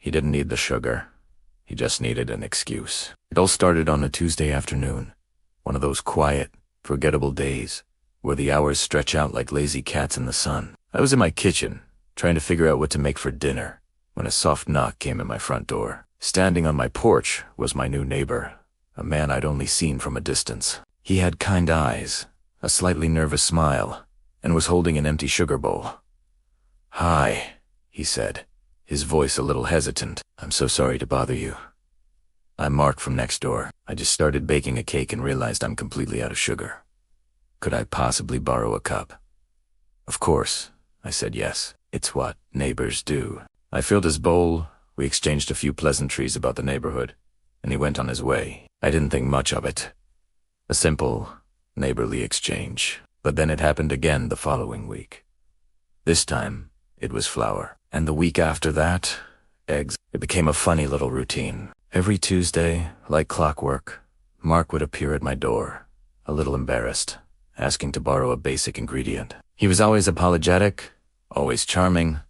He didn't need the sugar. He just needed an excuse. It all started on a Tuesday afternoon, one of those quiet, forgettable days where the hours stretch out like lazy cats in the sun. I was in my kitchen, trying to figure out what to make for dinner, when a soft knock came at my front door. Standing on my porch was my new neighbor, a man I'd only seen from a distance. He had kind eyes, a slightly nervous smile, and was holding an empty sugar bowl. "Hi," he said, his voice a little hesitant. "I'm so sorry to bother you. I'm Mark from next door. I just started baking a cake and realized I'm completely out of sugar. Could I possibly borrow a cup?" "Of course," I said yes. It's what neighbors do. I filled his bowl, we exchanged a few pleasantries about the neighborhood, and he went on his way. I didn't think much of it. A simple, neighborly exchange. But then it happened again the following week. This time, it was flour. And the week after that, eggs. It became a funny little routine. Every Tuesday, like clockwork, Mark would appear at my door, a little embarrassed, asking to borrow a basic ingredient. He was always apologetic, always charming,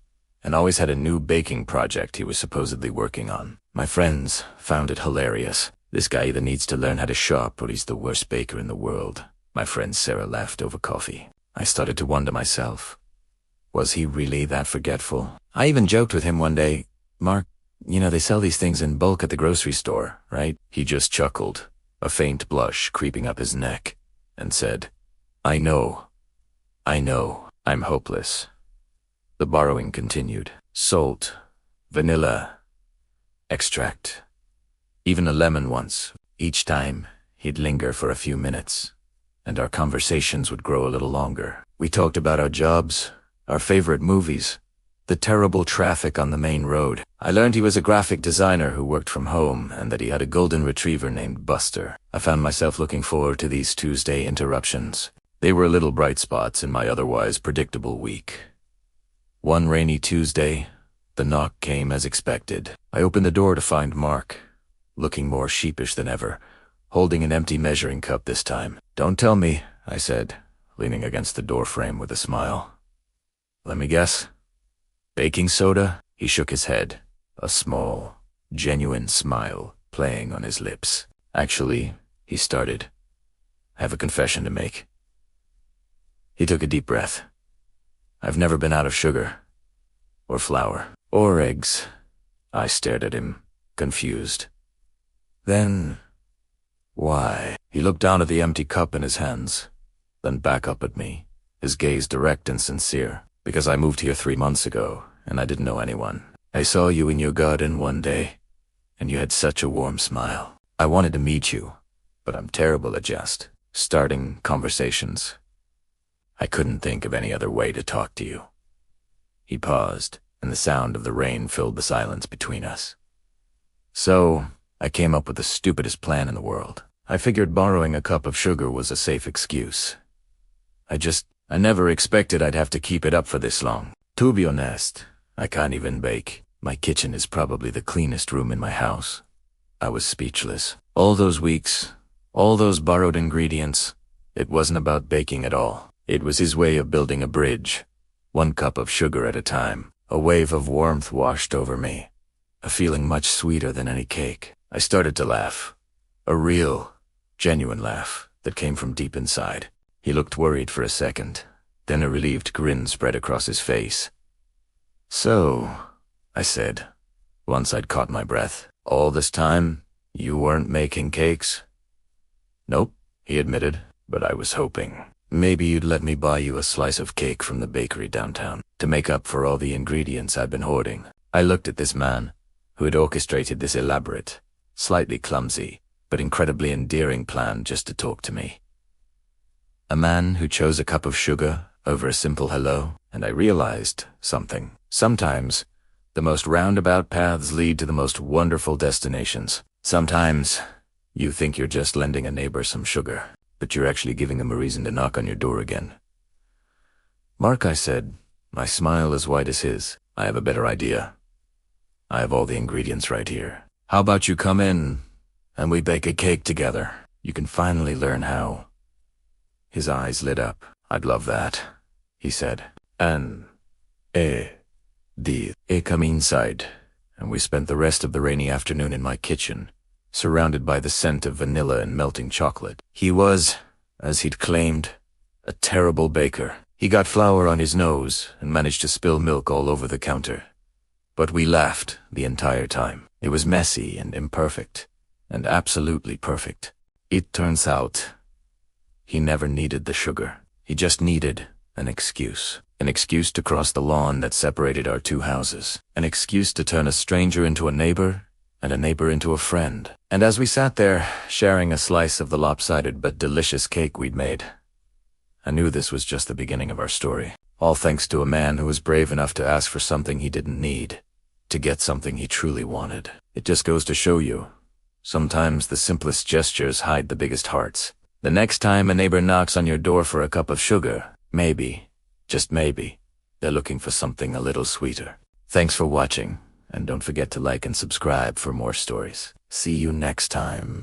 and always had a new baking project he was supposedly working on. My friends found it hilarious. This guy either needs to learn how to shop or he's the worst baker in the world. My friend Sarah laughed over coffee. I started to wonder myself. Was he really that forgetful? I even joked with him one day, "Mark, they sell these things in bulk at the grocery store, right?" He just chuckled, a faint blush creeping up his neck, and said, I know, I'm hopeless." The borrowing continued. Salt, vanilla, extract, even a lemon once. Each time, he'd linger for a few minutes, and our conversations would grow a little longer. We talked about our jobs, our favorite movies, the terrible traffic on the main road. I learned he was a graphic designer who worked from home and that he had a golden retriever named Buster. I found myself looking forward to these Tuesday interruptions. They were little bright spots in my otherwise predictable week. One rainy Tuesday, the knock came as expected. I opened the door to find Mark, looking more sheepish than ever, holding an empty measuring cup this time. "Don't tell me," I said, leaning against the doorframe with a smile. "Let me guess. Baking soda?" He shook his head, a small, genuine smile playing on his lips. "Actually," he started, "I have a confession to make." He took a deep breath. "I've never been out of sugar, or flour, or eggs." I stared at him, confused. "Then, why?" He looked down at the empty cup in his hands, then back up at me, his gaze direct and sincere. "Because I moved here 3 months ago, and I didn't know anyone. I saw you in your garden one day, and you had such a warm smile. I wanted to meet you, but I'm terrible at just starting conversations. I couldn't think of any other way to talk to you." He paused, and the sound of the rain filled the silence between us. "So, I came up with the stupidest plan in the world. I figured borrowing a cup of sugar was a safe excuse. I never expected I'd have to keep it up for this long. To be honest, I can't even bake. My kitchen is probably the cleanest room in my house." I was speechless. All those weeks, all those borrowed ingredients, it wasn't about baking at all. It was his way of building a bridge, one cup of sugar at a time. A wave of warmth washed over me, a feeling much sweeter than any cake. I started to laugh, a real, genuine laugh that came from deep inside. He looked worried for a second, then a relieved grin spread across his face. "So," I said, once I'd caught my breath, "all this time, you weren't making cakes?" "Nope," he admitted, "but I was hoping. Maybe you'd let me buy you a slice of cake from the bakery downtown, to make up for all the ingredients I've been hoarding." I looked at this man, who had orchestrated this elaborate, slightly clumsy, but incredibly endearing plan just to talk to me. A man who chose a cup of sugar over a simple hello, and I realized something. Sometimes, the most roundabout paths lead to the most wonderful destinations. Sometimes, you think you're just lending a neighbor some sugar, but you're actually giving them a reason to knock on your door again. "Mark," I said, my smile as wide as his, "I have a better idea. I have all the ingredients right here. How about you come in, and we bake a cake together? You can finally learn how." His eyes lit up. "I'd love that," he said. "Come inside, and we spent the rest of the rainy afternoon in my kitchen, surrounded by the scent of vanilla and melting chocolate. He was, as he'd claimed, a terrible baker. He got flour on his nose and managed to spill milk all over the counter. But we laughed the entire time. It was messy and imperfect, and absolutely perfect. It turns out, he never needed the sugar. He just needed an excuse. An excuse to cross the lawn that separated our two houses. An excuse to turn a stranger into a neighbor, and a neighbor into a friend. And as we sat there, sharing a slice of the lopsided but delicious cake we'd made, I knew this was just the beginning of our story. All thanks to a man who was brave enough to ask for something he didn't need, to get something he truly wanted. It just goes to show you, sometimes the simplest gestures hide the biggest hearts. The next time a neighbor knocks on your door for a cup of sugar, maybe, just maybe, they're looking for something a little sweeter. Thanks for watching, and don't forget to like and subscribe for more stories. See you next time.